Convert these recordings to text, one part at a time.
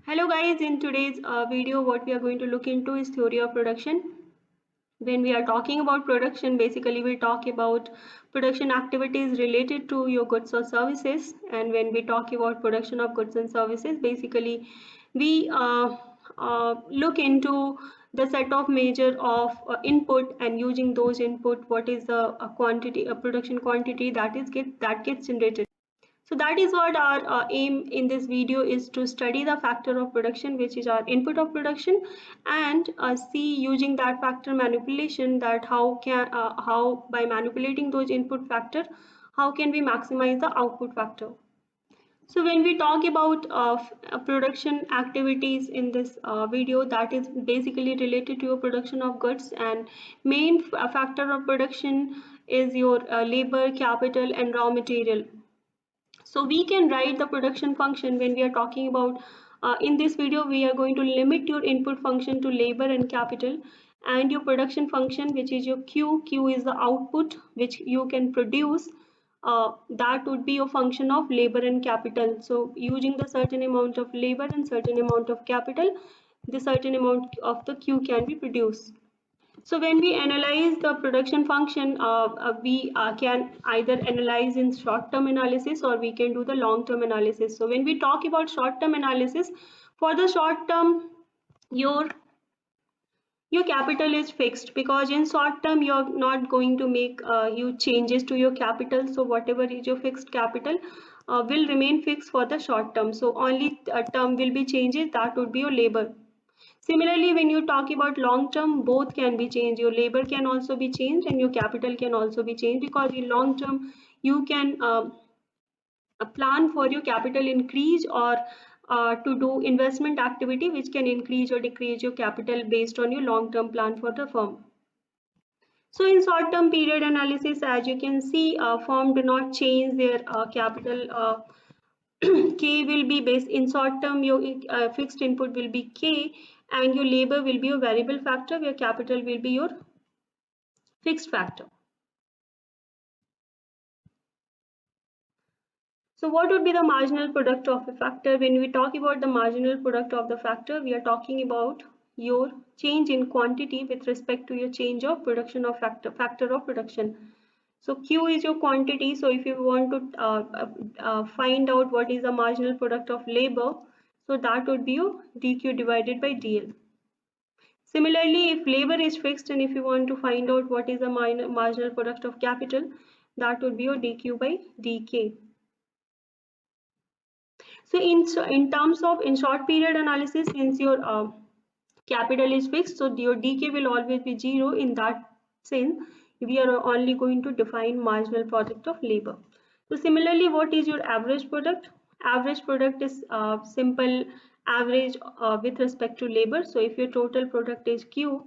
Hello guys, in today's video what we are going to look into is theory of production. When we are talking about production, basically we talk about production activities related to your goods or services, and when we talk about production of goods and services, basically we look into the set of measure of input, and using those input what is the quantity, a production quantity that gets generated. So that is what our aim in this video is, to study the factor of production, which is our input of production, and see using that factor manipulation, that how by manipulating those input factor, how can we maximize the output factor. So when we talk about production activities in this video, that is basically related to your production of goods, and main factor of production is your labor, capital and raw material. So we can write the production function when we are talking about, in this video we are going to limit your input function to labor and capital, and your production function, which is your q is the output which you can produce, that would be your function of labor and capital. So using the certain amount of labor and certain amount of capital, the certain amount of the q can be produced. So when we analyze the production function, we can either analyze in short-term analysis, or we can do the long-term analysis. So when we talk about short-term analysis, for the short-term, your your capital is fixed, because in short term you're not going to make huge changes to your capital. So whatever is your fixed capital will remain fixed for the short term. So only term will be changes, that would be your labor. Similarly, when you talk about long term, both can be changed. Your labor can also be changed and your capital can also be changed, because in long term you can a plan for your capital increase, or to do investment activity which can increase or decrease your capital based on your long term plan for the firm. So in short term period analysis, as you can see, firm do not change their capital. K will be based in short term, your fixed input will be K, and your labor will be your variable factor, where capital will be your fixed factor. So what would be the marginal product of a factor? When we talk about the marginal product of the factor, we are talking about your change in quantity with respect to your change of production of factor of production. So Q is your quantity. So if you want to find out what is the marginal product of labor, so that would be your dQ divided by dL. Similarly, if labor is fixed, and if you want to find out what is the marginal product of capital, that would be your dQ by dK. So in terms of in short period analysis, since your capital is fixed, so your dk will always be 0. In that sense, we are only going to define marginal product of labor. So similarly, what is your average product? Average product is simple average with respect to labor. So if your total product is q,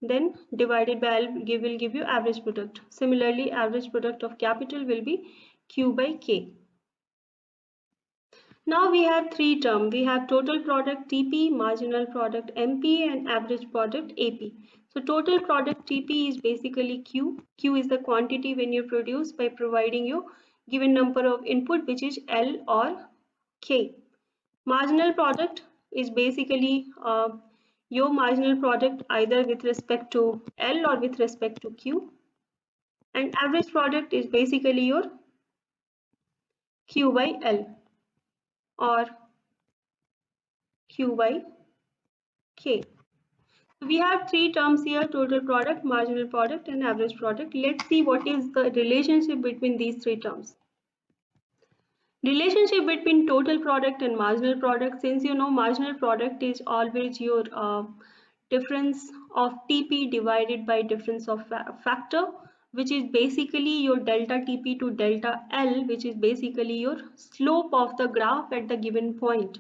then divided by L will give you average product. Similarly, average product of capital will be q by k. Now we have three terms. We have total product TP, marginal product MP, and average product AP. So total product TP is basically Q. Q is the quantity when you produce by providing you given number of input, which is L or K. Marginal product is basically your marginal product either with respect to L or with respect to Q. And average product is basically your Q by L or Q by K. So we have three terms here: total product, marginal product and average product. Let's see what is the relationship between these three terms. Relationship between total product and marginal product, since you know marginal product is always your difference of TP divided by difference of factor, which is basically your delta TP to delta L, which is basically your slope of the graph at the given point.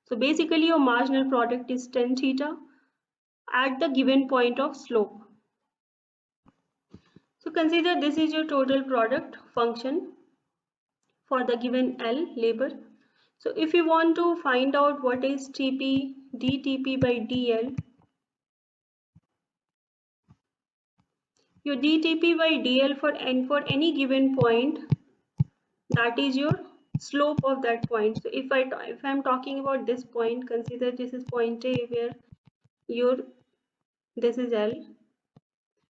So basically your marginal product is tan theta at the given point of slope. So consider this is your total product function for the given L labor. So if you want to find out what is TP dTP by dL, your dTP by dL for any given point, that is your slope of that point. So if I'm talking about this point, consider this is point A where your this is L.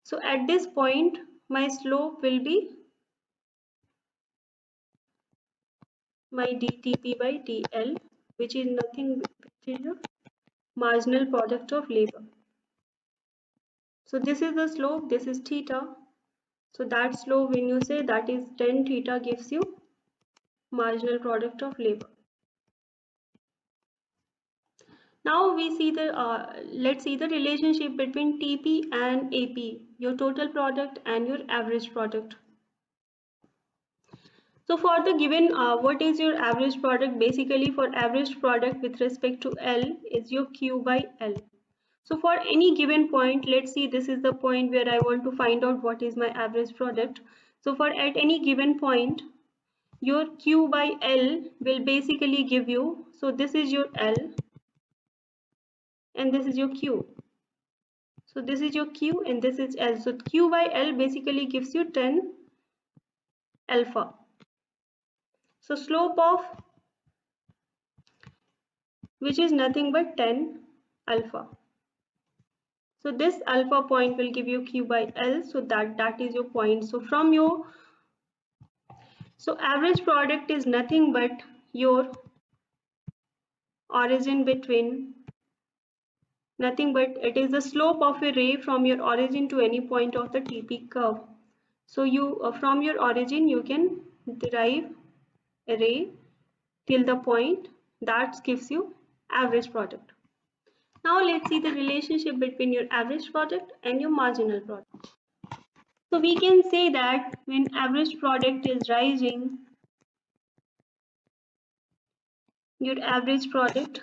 So at this point my slope will be my dTp by dL, which is nothing which is the marginal product of labor. So this is the slope, this is theta. So that slope, when you say that is tan theta, gives you marginal product of labor. Now we see the let's see the relationship between TP and AP, your total product and your average product. So for the given, what is your average product? Basically, for average product with respect to L is your Q by L. So for any given point, let's see, this is the point where I want to find out what is my average product. So for at any given point, your Q by L will basically give you, so this is your L and this is your Q. So this is your Q and this is L. So Q by L basically gives you tan alpha. So slope of which is nothing but tan alpha. So this alpha point will give you Q by L. So that is your point. So from your average product is nothing but your origin between nothing but it is the slope of a ray from your origin to any point of the TP curve. So you from your origin you can derive a ray till the point that gives you average product. Now let's see the relationship between your average product and your marginal product. So we can say that when average product is rising, your average product.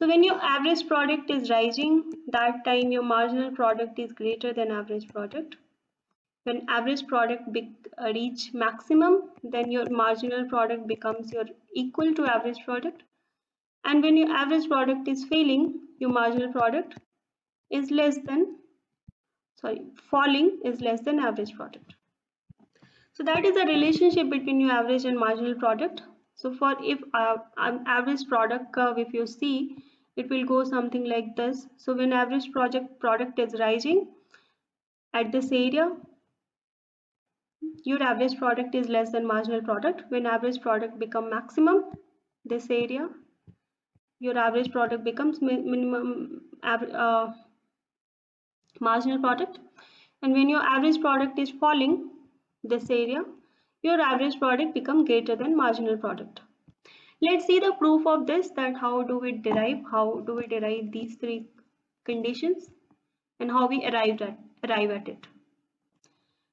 So when your average product is rising, that time your marginal product is greater than average product. When average product reach maximum, then your marginal product becomes your equal to average product. And when your average product is failing, your marginal product is less than, falling is less than average product. So that is the relationship between your average and marginal product. So for if average product curve, if you see, it will go something like this. So when average product is rising at this area, your average product is less than marginal product. When average product become maximum, this area, your average product becomes marginal product. And when your average product is falling, this area, your average product become greater than marginal product. Let's see the proof of this, that how do we derive these three conditions and how we arrive at it.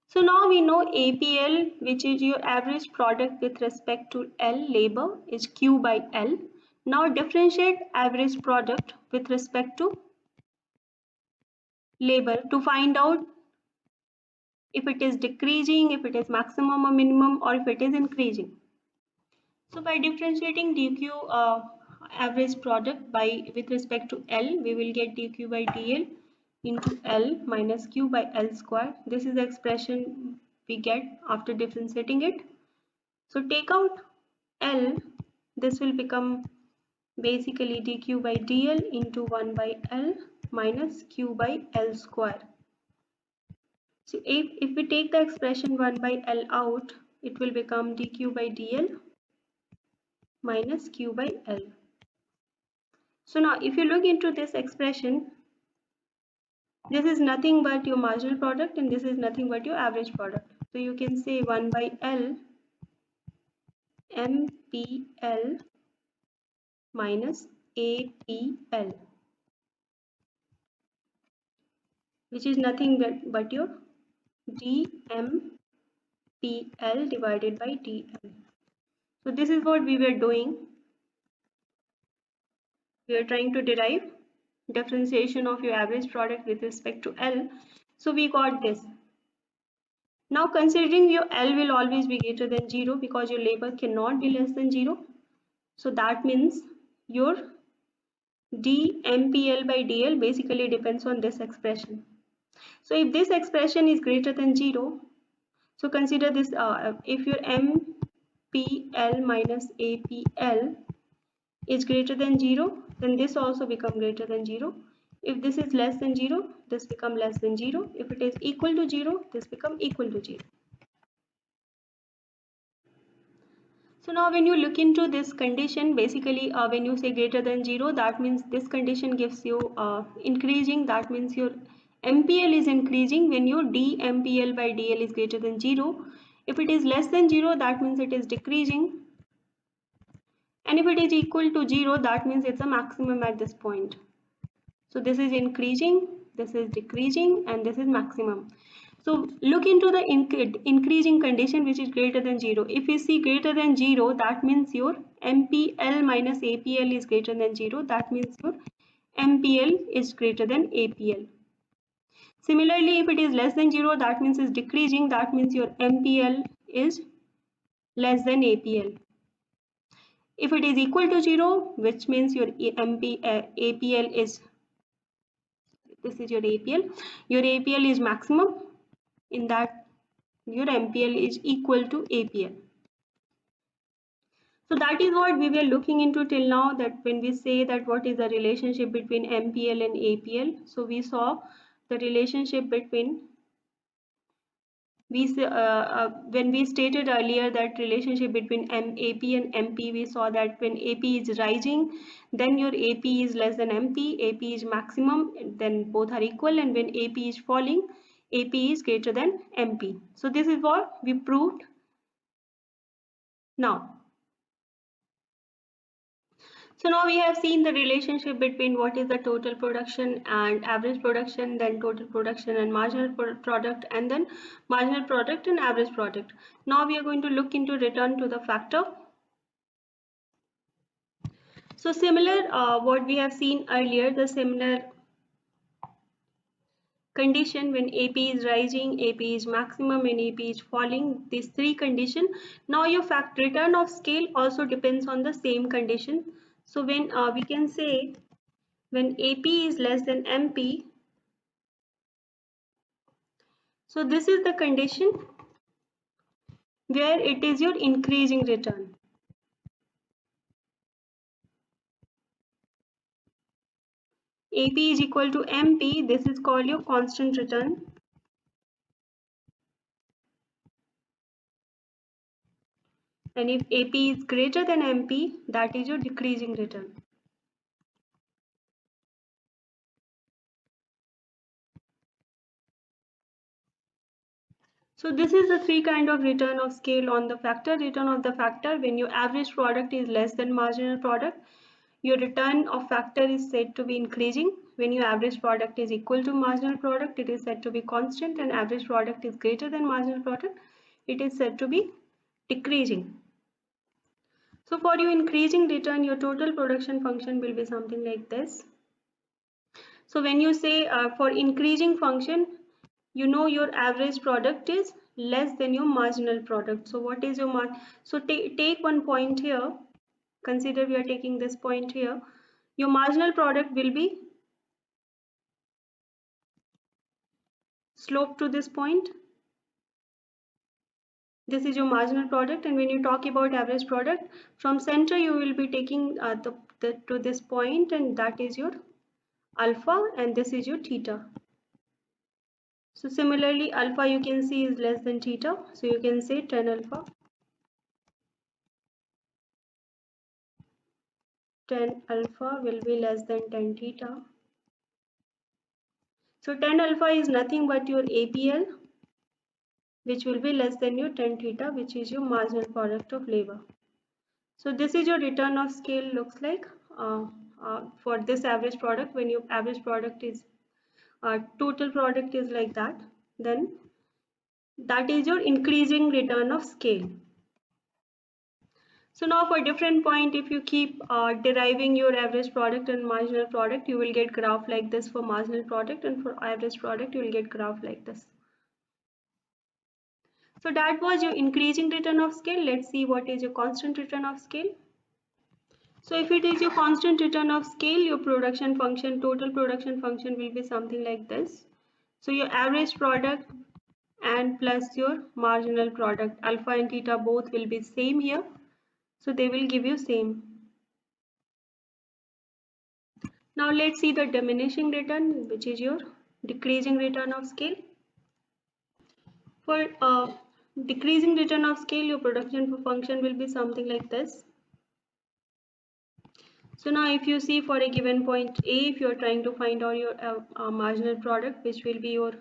So now we know APL, which is your average product with respect to L labor, is Q by L. Now differentiate average product with respect to labor to find out if it is decreasing, if it is maximum or minimum, or if it is increasing. So by differentiating dq average product by with respect to L, we will get dq by dL into L minus Q by L square. This is the expression we get after differentiating it. So take out L, this will become basically dq by dL into 1 by L minus Q by L square. So if we take the expression 1 by L out, it will become dq by dL minus Q by L. So now if you look into this expression, this is nothing but your marginal product and this is nothing but your average product. So you can say 1 by L MPL minus APL, which is nothing but your DMPL divided by DL. So this is what we were doing. We are trying to derive differentiation of your average product with respect to L. So we got this. Now considering your L will always be greater than 0 because your labor cannot be less than 0. So that means your dMPL by dL basically depends on this expression. So if this expression is greater than 0, So consider this, if your MPL minus APL is greater than 0, then this also become greater than 0. If this is less than 0, this become less than 0. If it is equal to 0, this become equal to 0. So now when you look into this condition, basically when you say greater than 0, that means this condition gives you increasing, that means your MPL is increasing when your DMPL by DL is greater than 0. If it is less than 0, that means it is decreasing. And if it is equal to 0, that means it's a maximum at this point. So this is increasing, this is decreasing, and this is maximum. So look into the increasing condition which is greater than 0. If you see greater than 0, that means your MPL minus APL is greater than 0. That means your MPL is greater than APL. Similarly, if it is less than 0, that means it's decreasing. That means your MPL is less than APL. If it is equal to 0, which means your APL is, this is your APL. Your APL is maximum. In that, your MPL is equal to APL. So that is what we were looking into till now, that when we say that what is the relationship between MPL and APL. So we saw the relationship between, when we stated earlier that relationship between AP and MP, we saw that when AP is rising, then your AP is less than MP, AP is maximum, then both are equal, and when AP is falling, AP is greater than MP. So this is what we proved now. So now we have seen the relationship between what is the total production and average production, then total production and marginal product, and then marginal product and average product. Now we are going to look into return to the factor. So similar what we have seen earlier, the similar condition when AP is rising, AP is maximum, and AP is falling, these three condition. Now your return of scale also depends on the same condition. So when we can say when AP is less than MP, so this is the condition where it is your increasing return. AP is equal to MP, this is called your constant return. And if AP is greater than MP, that is your decreasing return. So this is the three kind of return of scale on the factor. Return of the factor, when your average product is less than marginal product, your return of factor is said to be increasing. When your average product is equal to marginal product, it is said to be constant, and average product is greater than marginal product, it is said to be decreasing. So for your increasing return, your total production function will be something like this. So when you say for increasing function, you know your average product is less than your marginal product. So what is your so take one point here. Consider we are taking this point here. Your marginal product will be slope to this point. This is your marginal product, and when you talk about average product, from center you will be taking to this point, and that is your alpha, and this is your theta. So similarly, alpha you can see is less than theta, so you can say tan alpha. Tan alpha will be less than tan theta. So tan alpha is nothing but your APL, which will be less than your tan theta, which is your marginal product of labor. So this is your return of scale looks like for this average product. When your average product is total product is like that, then that is your increasing return of scale. So now for different point, if you keep deriving your average product and marginal product, you will get graph like this for marginal product, and for average product you will get graph like this. So that was your increasing return of scale. Let's see what is your constant return of scale. So if it is your constant return of scale, your production function, total production function will be something like this. So your average product and plus your marginal product. Alpha and theta both will be same here, so they will give you same. Now let's see the diminishing return, which is your decreasing return of scale. For decreasing return of scale, your production function will be something like this. So now if you see for a given point A, if you are trying to find out your marginal product, which will be your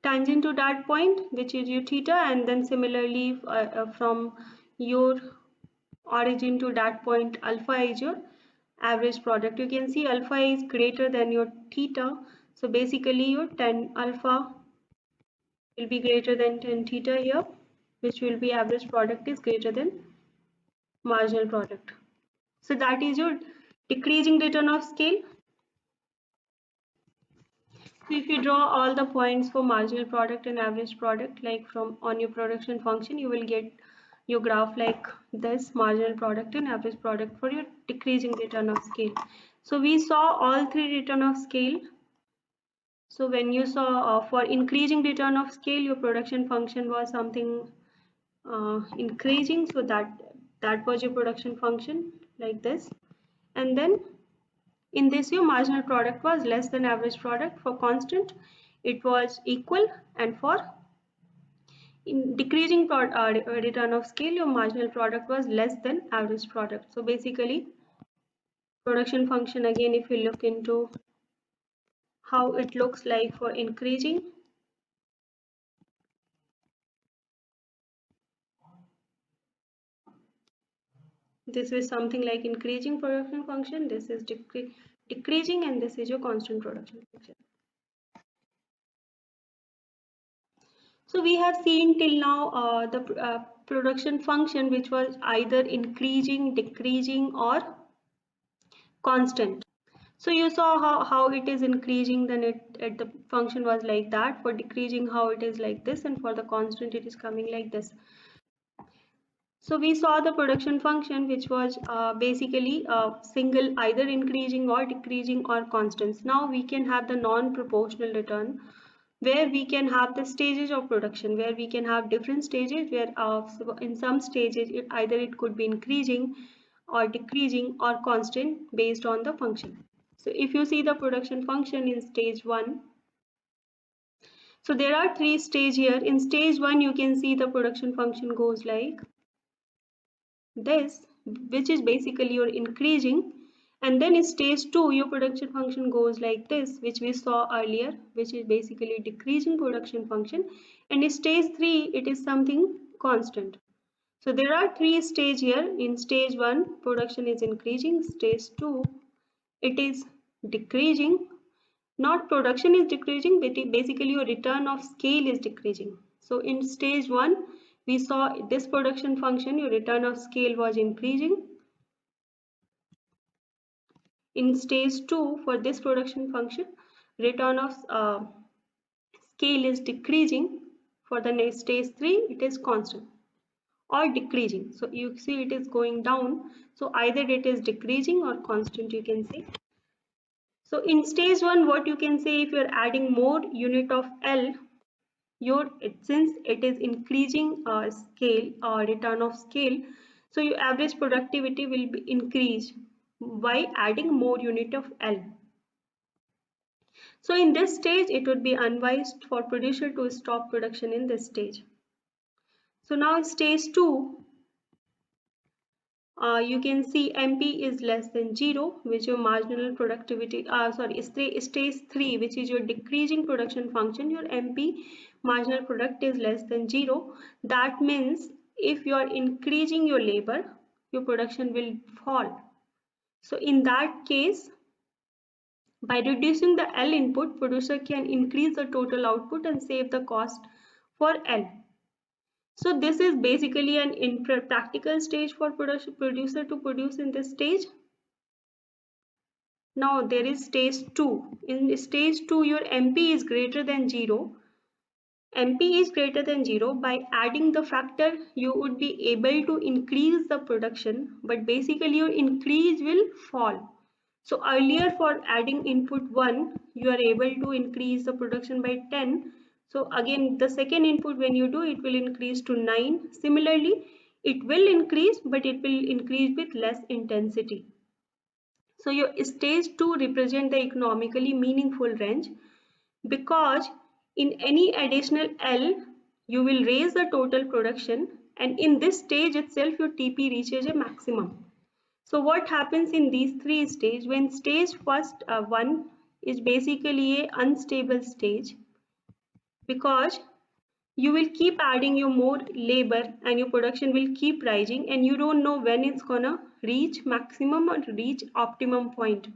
tangent to that point, which is your theta, and then similarly from your origin to that point, alpha is your average product. You can see alpha is greater than your theta, so basically your tan alpha will be greater than tan theta here, which will be average product is greater than marginal product. So that is your decreasing return of scale. So if you draw all the points for marginal product and average product, like from on your production function, you will get your graph like this: marginal product and average product for your decreasing return of scale. So we saw all three return of scale. So when you saw for increasing return of scale, your production function was something increasing, so that was your production function like this. And then in this, your marginal product was less than average product. For constant, it was equal, and for in decreasing return of scale, your marginal product was less than average product. So basically, production function, again, if you look into how it looks like for increasing, this is something like increasing production function, this is decreasing, and this is your constant production function. So we have seen till now the production function, which was either increasing, decreasing, or constant. So you saw how it is increasing, then the function was like that. For decreasing, how it is like this, and for the constant, it is coming like this. So we saw the production function, which was basically single, either increasing or decreasing or constants. Now we can have the non-proportional return, where we can have the stages of production, where we can have different stages, where so in some stages either it could be increasing or decreasing or constant based on the function. So if you see the production function in stage 1, so there are 3 stages here. In stage 1, you can see the production function goes like this, which is basically your increasing. And then in stage 2, your production function goes like this, which we saw earlier, which is basically decreasing production function. And in stage 3, it is something constant. So there are 3 stages here. In stage 1, production is increasing. Stage 2, it is decreasing. Not production is decreasing, but basically your return of scale is decreasing. So in stage 1, we saw this production function, your return of scale was increasing. In stage 2, for this production function, return of scale is decreasing. For the next stage 3, it is constant or decreasing. So you see it is going down. So either it is decreasing or constant, you can say. So in stage 1, what you can say, if you're adding more unit of L, since it is increasing scale or return of scale, so your average productivity will be increased by adding more unit of L. So in this stage, it would be unwise for producer to stop production in this stage. So now in stage 2, you can see MP is less than 0, which your marginal productivity, stage 3, which is your decreasing production function, your MP marginal product is less than 0. That means if you are increasing your labor, your production will fall. So in that case, by reducing the L input, producer can increase the total output and save the cost for L. So this is basically an practical stage for producer to produce in this stage. Now there is stage 2. In stage 2, your MP is greater than 0. MP is greater than 0. By adding the factor, you would be able to increase the production, but basically your increase will fall. So earlier for adding input 1, you are able to increase the production by 10. So again, the second input when you do, it will increase to 9. Similarly, it will increase, but it will increase with less intensity. So your stage 2 represent the economically meaningful range, because in any additional L, you will raise the total production, and in this stage itself your TP reaches a maximum. So what happens in these three stages? When stage first 1 is basically a unstable stage, because you will keep adding your more labor and your production will keep rising, and you don't know when it's gonna reach maximum or reach optimum point.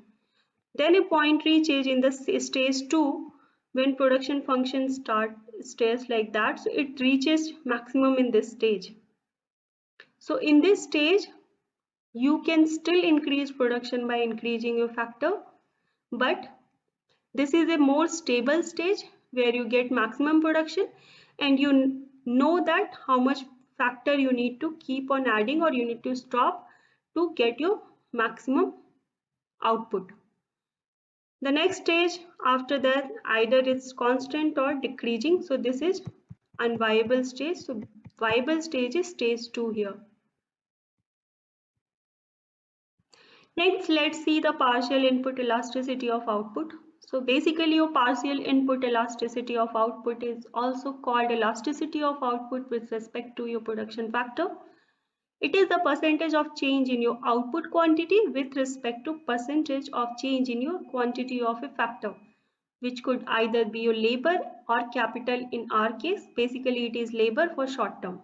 Then a point reaches in the stage 2 when production function stays like that, so it reaches maximum in this stage. So in this stage you can still increase production by increasing your factor, but this is a more stable stage where you get maximum production and you know that how much factor you need to keep on adding or you need to stop to get your maximum output. The next stage after that, either it's constant or decreasing. So this is unviable stage. So viable stage is stage 2 here. Next, let's see the partial input elasticity of output. So basically your partial input elasticity of output is also called elasticity of output with respect to your production factor. It is the percentage of change in your output quantity with respect to percentage of change in your quantity of a factor, which could either be your labor or capital. In our case, basically it is labor for short term.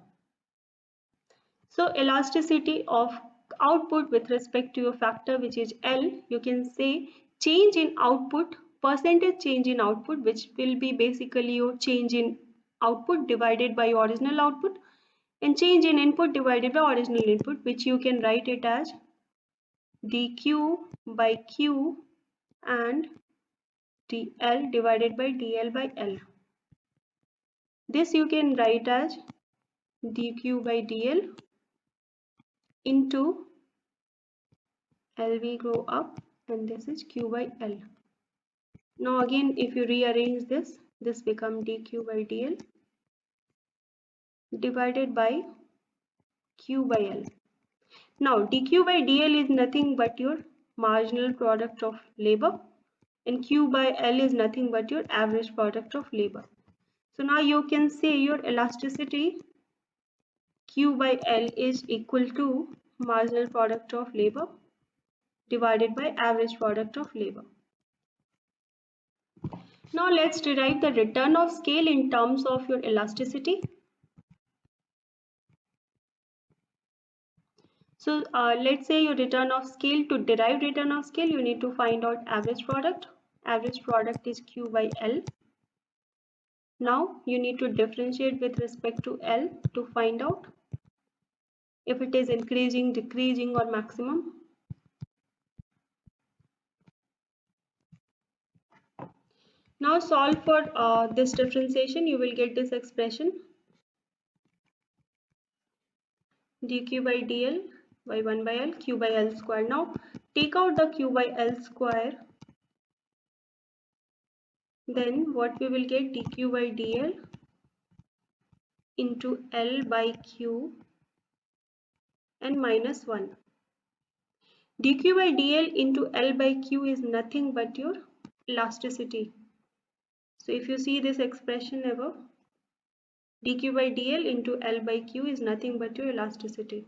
So elasticity of output with respect to your factor, which is L, you can say change in output, percentage change in output, which will be basically your change in output divided by your original output, and change in input divided by original input, which you can write it as dq by q and dl divided by dl by L. This you can write as dq by dl into LV grow up, and this is q by L. Now again if you rearrange this become dq by dl divided by q by L. Now dq by dl is nothing but your marginal product of labor, and q by L is nothing but your average product of labor. So now you can say your elasticity q by L is equal to marginal product of labor divided by average product of labor. Now let's derive the return of scale in terms of your elasticity. So let's say your return of scale. To derive return of scale, you need to find out average product. Average product is q by L. Now you need to differentiate with respect to L to find out if it is increasing, decreasing or maximum. Now solve for this differentiation. You will get this expression dq by dl by 1 by L q by L square. Now take out the q by L square. Then what we will get, dq by dl into L by q and minus 1. dq by dl into L by q is nothing but your elasticity. So if you see this expression above, dq by dl into L by q is nothing but your elasticity.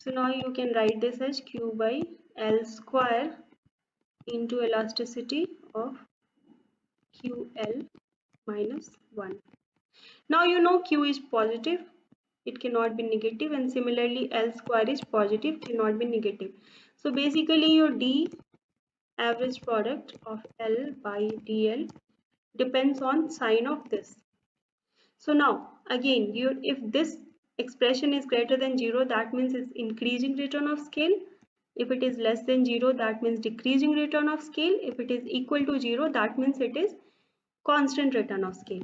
So now you can write this as q by L square into elasticity of QL minus 1. Now you know Q is positive, it cannot be negative, and similarly L square is positive, cannot be negative. So basically your D average product of L by DL depends on sign of this. So now again, if this expression is greater than 0, that means it's increasing return of scale. If it is less than 0, that means decreasing return of scale. If it is equal to 0, that means it is constant return of scale.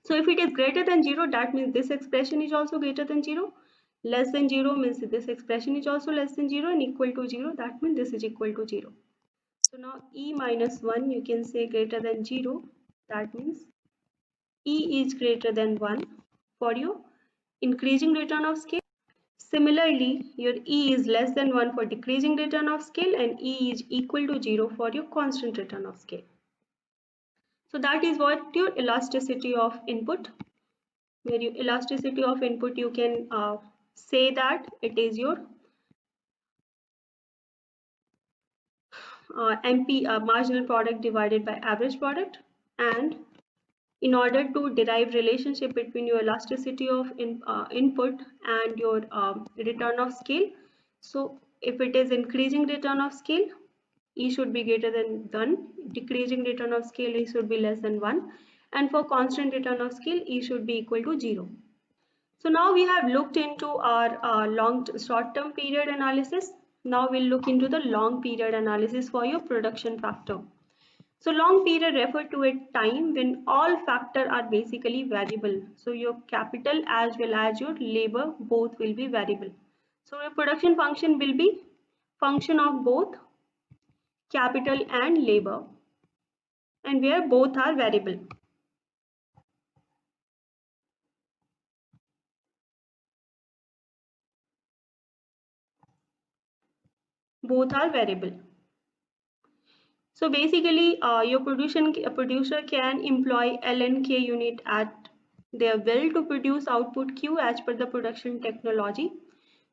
So if it is greater than 0, that means this expression is also greater than 0. Less than 0 means this expression is also less than 0, and equal to 0, that means this is equal to 0. So now e minus 1, you can say greater than 0, that means e is greater than 1 for your increasing return of scale. Similarly, your e is less than 1 for decreasing return of scale, and e is equal to 0 for your constant return of scale. So that is what your elasticity of input. Where your elasticity of input, you can say that it is your MP, marginal product divided by average product. And in order to derive relationship between your elasticity of input and your return of scale, so if it is increasing return of scale, e should be greater than 1, decreasing return of scale, e should be less than 1, and for constant return of scale, e should be equal to 0. So now we have looked into our short-term period analysis. Now we'll look into the long period analysis for your production factor. So long period refer to a time when all factors are basically variable. So your capital as well as your labor both will be variable. So your production function will be function of both capital and labor, and where both are variable. Both are variable. So basically, your producer can employ L and K unit at their will to produce output Q as per the production technology.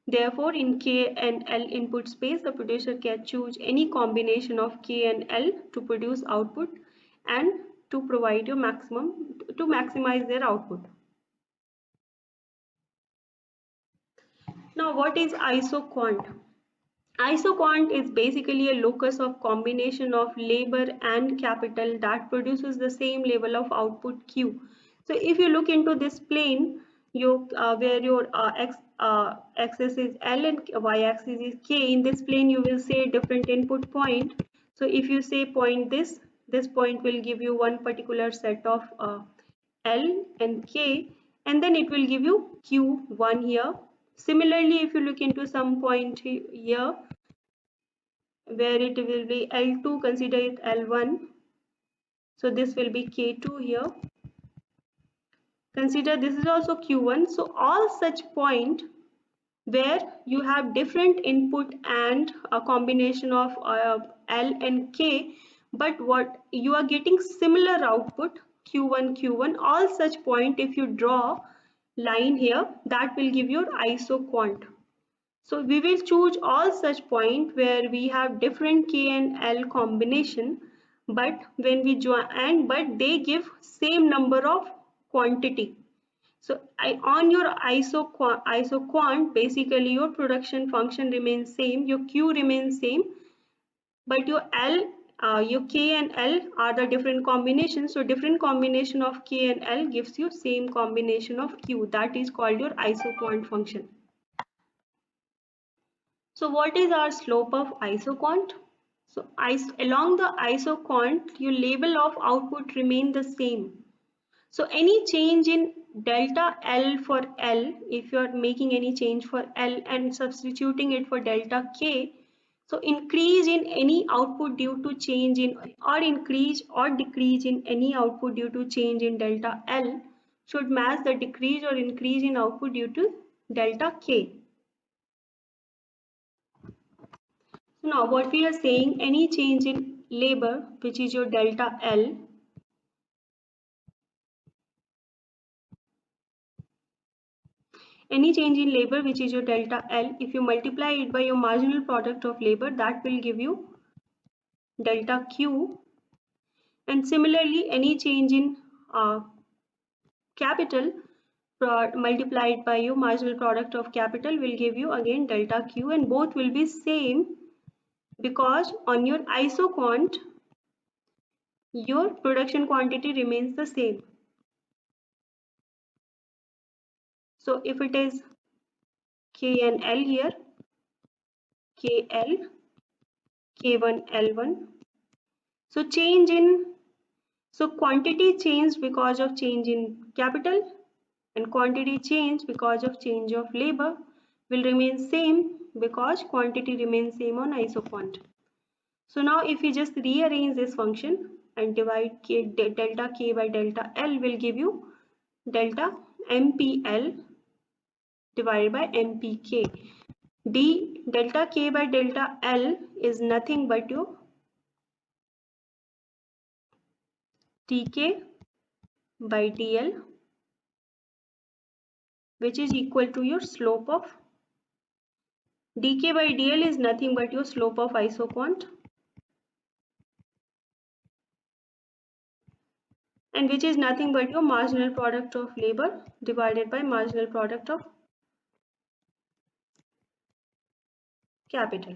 Therefore, in K and L input space, the producer can choose any combination of K and L to produce output and to provide your to maximize their output. Now, what is isoquant? Isoquant is basically a locus of combination of labor and capital that produces the same level of output Q. So if you look into this plane, where your axis is L and y axis is K, in this plane you will say different input point. So if you say point this point will give you one particular set of L and K, and then it will give you Q1 here. Similarly, if you look into some point here where it will be L2, consider it L1. So this will be K2 here. Consider this is also Q1. So all such point where you have different input and a combination of L and K, but what you are getting similar output Q1, all such point, if you draw line here, that will give your isoquant. So we will choose all such point where we have different K and L combination, but when we join but they give same number of quantity. So on your isoquant, basically your production function remains same, your Q remains same, but your your K and L are the different combinations. So different combination of K and L gives you same combination of Q. That is called your isoquant function. So what is our slope of isoquant? So along the isoquant, your label of output remain the same. So any change in delta L for L, if you are making any change for L and substituting it for delta K, so increase in any output due to change in, or increase or decrease in any output due to change in delta L should match the decrease or increase in output due to delta K. So now what we are saying, any change in labor, which is your delta L, any change in labor, which is your delta L, if you multiply it by your marginal product of labor, that will give you delta Q. And similarly, any change in capital multiplied by your marginal product of capital will give you again delta Q, and both will be same because on your isoquant, your production quantity remains the same. So if it is K and L here, KL, K1, L1. So So quantity changed because of change in capital, and quantity change because of change of labor will remain same because quantity remains same on isoquant. So now if we just rearrange this function and divide delta K by delta L will give you delta MPL divided by MPK. Delta K by delta L is nothing but your dk by dl, which is equal to your slope of dk by dl is nothing but your slope of isoquant, and which is nothing but your marginal product of labor divided by marginal product of capital.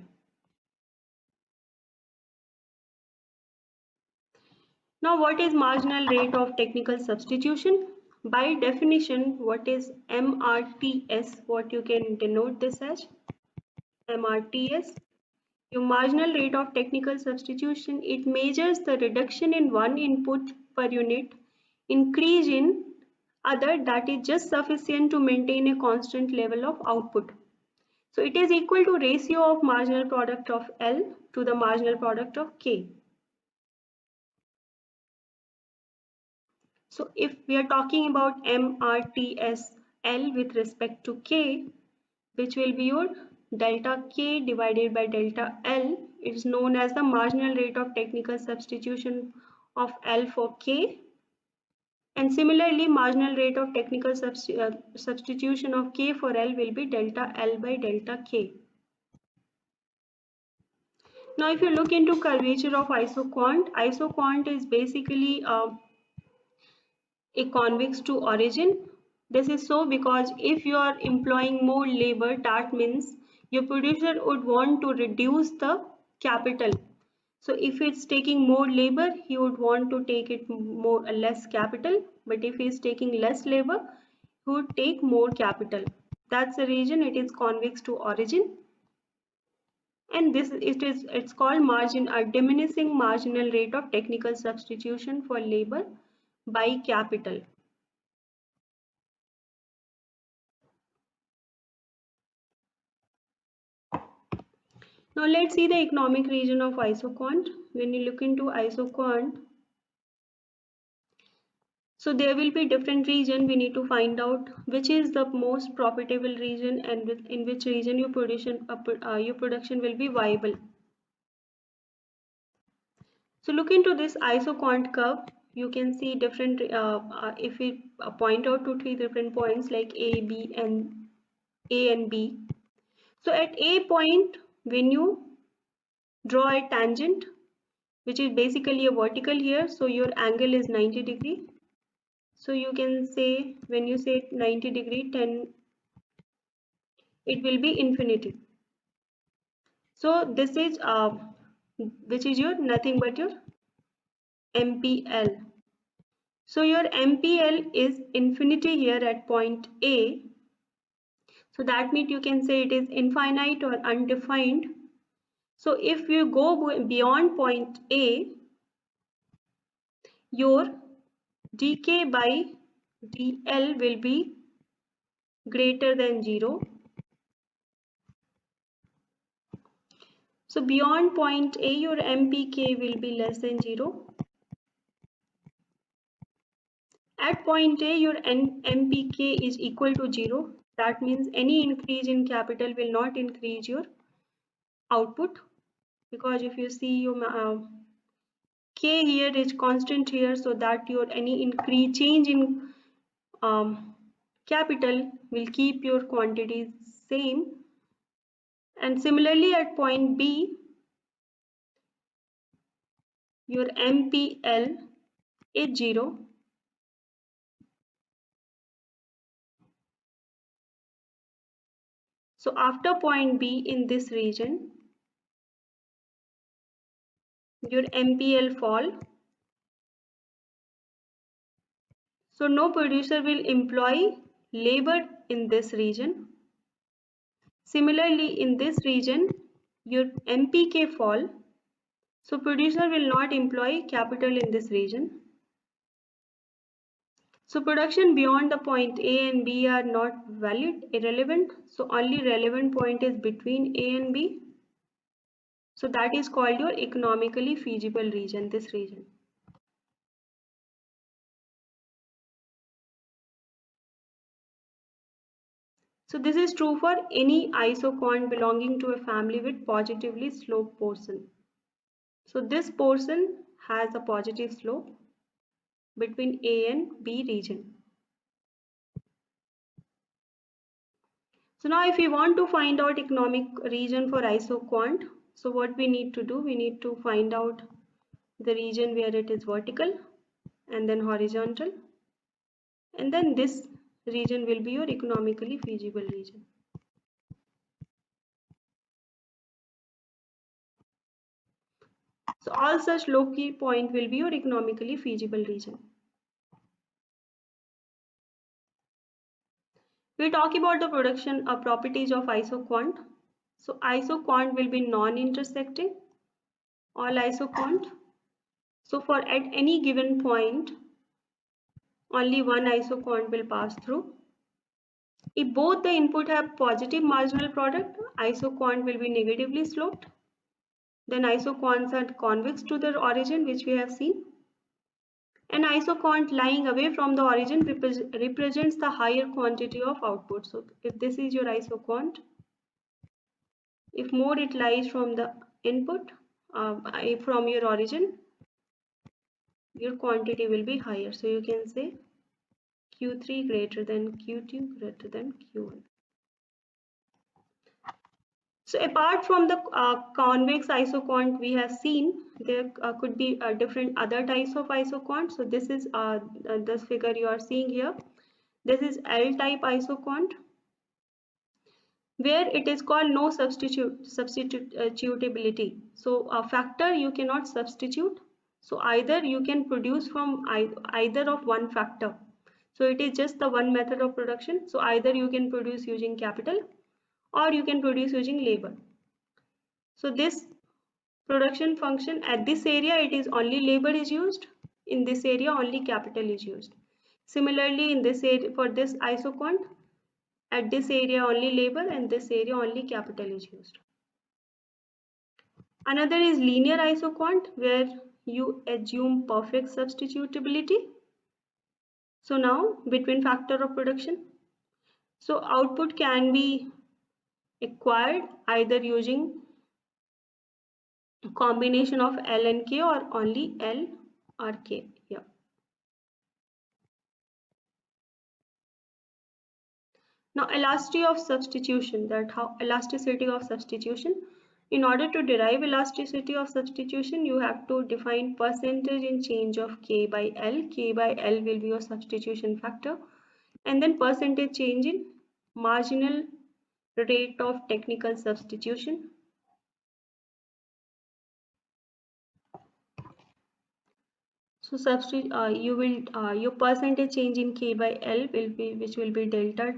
Now what is marginal rate of technical substitution? By definition, what is MRTS? What you can denote this as MRTS? Your marginal rate of technical substitution, it measures the reduction in one input per unit, increase in other that is just sufficient to maintain a constant level of output. So it is equal to ratio of marginal product of L to the marginal product of K. So if we are talking about MRTS L with respect to K, which will be your delta K divided by delta L, it is known as the marginal rate of technical substitution of L for K. And similarly, marginal rate of technical substitution of K for L will be delta L by delta K. Now if you look into curvature of isoquant is basically a convex to origin. This is so because if you are employing more labor, that means your producer would want to reduce the capital. So if it's taking more labor, he would want to take it more less capital. But if he's taking less labor, he would take more capital. That's the reason it is convex to origin. And it's called a diminishing marginal rate of technical substitution for labor by capital. Now let's see the economic region of isoquant. When you look into isoquant, so there will be different region. We need to find out which is the most profitable region and in which region your production will be viable. So look into this isoquant curve. You can see different, if we point out to three different points like A, B and A and B. So at A point, when you draw a tangent, which is basically a vertical here, so your angle is 90 degree. So you can say when you say 90 degree, 10, it will be infinity. So this is which is your nothing but your MPL. So your MPL is infinity here at point A. So that means you can say it is infinite or undefined. So if you go beyond point A, your dk by dl will be greater than 0. So beyond point A, your MPK will be less than 0. At point A, your MPK is equal to 0. That means any increase in capital will not increase your output, because if you see your K here is constant here, so that your any increase change in capital will keep your quantities same. And similarly at point B, your MPL is 0. So after point B in this region, your MPL fall. So no producer will employ labor in this region. Similarly, in this region, your MPK fall. So producer will not employ capital in this region. So production beyond the point A and B are not valid, irrelevant. So only relevant point is between A and B. So that is called your economically feasible region, this region. So this is true for any isoquant belonging to a family with positively sloped portion. So this portion has a positive slope between A and B region. So now if we want to find out economic region for isoquant, so what we need to do, we need to find out the region where it is vertical and then horizontal, and then this region will be your economically feasible region. So all such loci point will be your economically feasible region. We talk about the production properties of isoquant. So isoquant will be non-intersecting, all isoquant. So for at any given point, only one isoquant will pass through. If both the input have positive marginal product, isoquant will be negatively sloped. Then isoquants are convex to the origin, which we have seen. An isoquant lying away from the origin represents the higher quantity of output. So if this is your isoquant, if more it lies from the input, from your origin, your quantity will be higher. So you can say Q3 greater than Q2 greater than Q1. So apart from the convex isoquant we have seen, there could be different other types of isoquant. So this is this figure you are seeing here. This is L-type isoquant, where it is called no substitutability. So a factor you cannot substitute. So either you can produce from either of one factor. So it is just the one method of production. So either you can produce using capital or you can produce using labor. So this production function at this area, it is only labor is used. In this area only capital is used. Similarly in this area, for this isoquant, at this area only labor and this area only capital is used. Another is linear isoquant, where you assume perfect substitutability. So now between factor of production, so output can be acquired either using a combination of L and K or only L or K. Yeah. Now elasticity of substitution, that how elasticity of substitution. In order to derive elasticity of substitution, you have to define percentage in change of K by L. K by L will be your substitution factor, and then percentage change in marginal rate of technical substitution. So you will your percentage change in K by L will be, which will be delta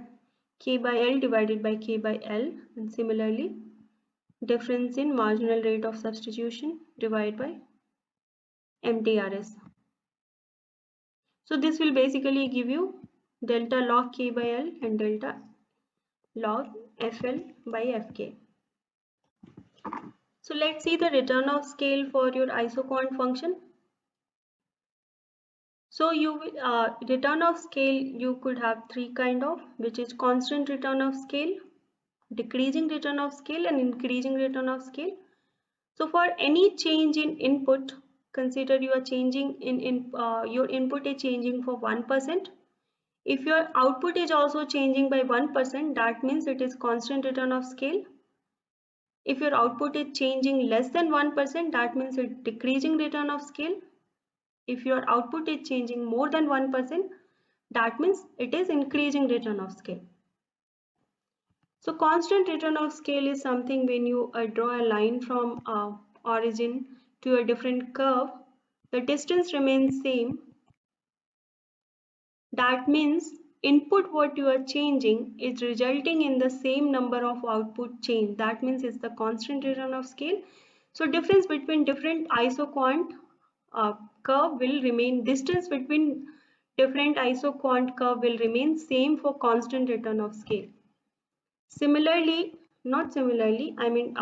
K by L divided by K by L, and similarly difference in marginal rate of substitution divided by MTRS. So this will basically give you delta log K by L and delta log FL by FK. So let's see the return of scale for your isoquant function. So you return of scale, you could have three kind of, which is constant return of scale, decreasing return of scale, and increasing return of scale. So for any change in input, consider you are changing in your input is changing for 1%. If your output is also changing by 1%, that means it is constant return of scale. If your output is changing less than 1%, that means it's decreasing return of scale. If your output is changing more than 1%, that means it is increasing return of scale. So constant return of scale is something when you draw a line from origin to a different curve, the distance remains same. That means input what you are changing is resulting in the same number of output change. That means it's the constant return of scale. So difference between different isoquant curve will remain, distance between different isoquant curve will remain same for constant return of scale. Similarly, not similarly, I mean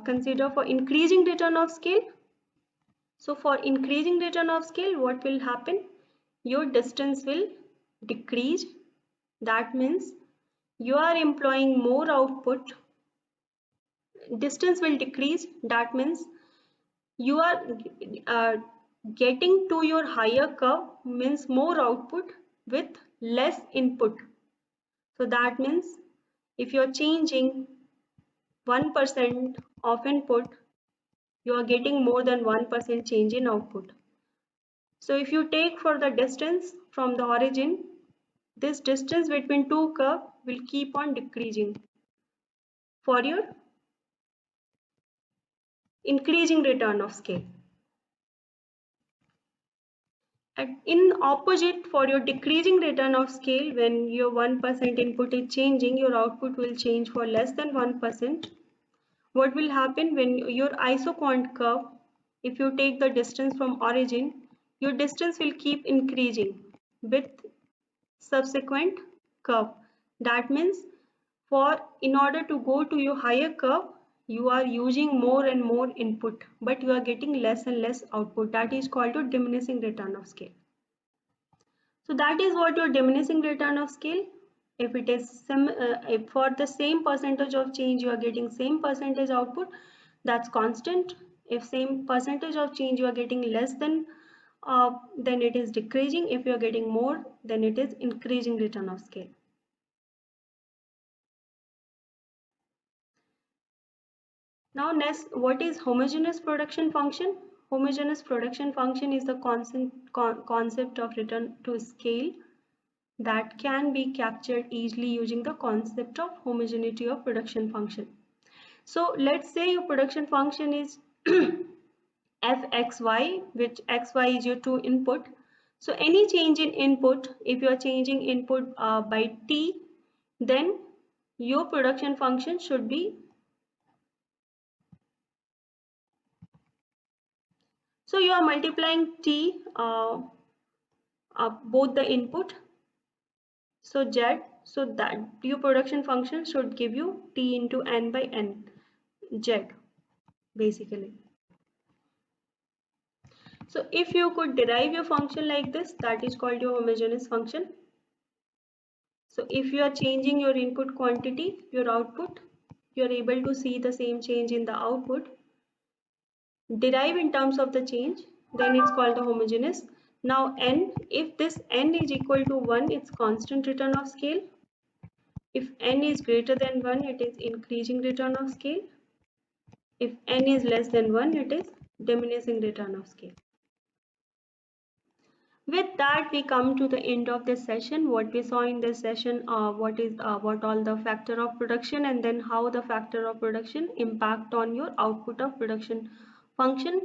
consider for increasing return of scale. So for increasing return of scale, what will happen? Your distance will decrease. That means you are employing more output. Distance will decrease. That means you are getting to your higher curve, means more output with less input. So that means if you're changing 1% of input, you are getting more than 1% change in output. So if you take for the distance from the origin, this distance between two curves will keep on decreasing for your increasing return of scale. And in opposite, for your decreasing return of scale, when your 1% input is changing, your output will change for less than 1%. What will happen when your isoquant curve, if you take the distance from origin, your distance will keep increasing with subsequent curve. That means in order to go to your higher curve, you are using more and more input, but you are getting less and less output. That is called your diminishing return of scale. So that is what your diminishing return of scale. If it is if for the same percentage of change you are getting same percentage output, that's constant. If same percentage of change you are getting less than, then it is decreasing. If you are getting more, then it is increasing return of scale. Now next, what is homogeneous production function? Homogeneous production function is the concept of return to scale that can be captured easily using the concept of homogeneity of production function. So let's say your production function is fxy, which xy is your two input. So any change in input, if you are changing input by t, then your production function should be, so you are multiplying t both the input, so z, so that your production function should give you t into n by n, z basically. So if you could derive your function like this, that is called your homogeneous function. So if you are changing your input quantity, your output, you are able to see the same change in the output. Derive in terms of the change, then it's called the homogeneous. Now n, if this n is equal to 1, it's constant return of scale. If n is greater than 1, it is increasing return of scale. If n is less than 1, it is diminishing return of scale. With that, we come to the end of this session. What we saw in this session, what all the factor of production, and then how the factor of production impact on your output of production function.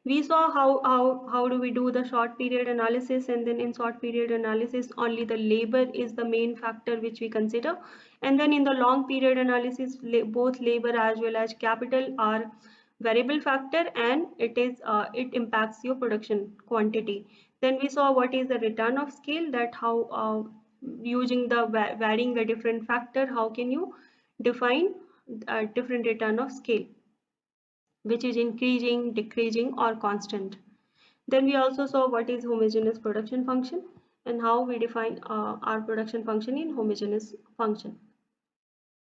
We saw how do we do the short period analysis, and then in short period analysis only the labor is the main factor which we consider, and then in the long period analysis both labor as well as capital are variable factor, and it impacts your production quantity. Then we saw what is the return of scale, that how using the varying the different factor, how can you define different return of scale, which is increasing, decreasing or constant. Then we also saw what is homogeneous production function and how we define our production function in homogeneous function.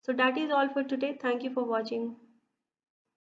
So that is all for today. Thank you for watching.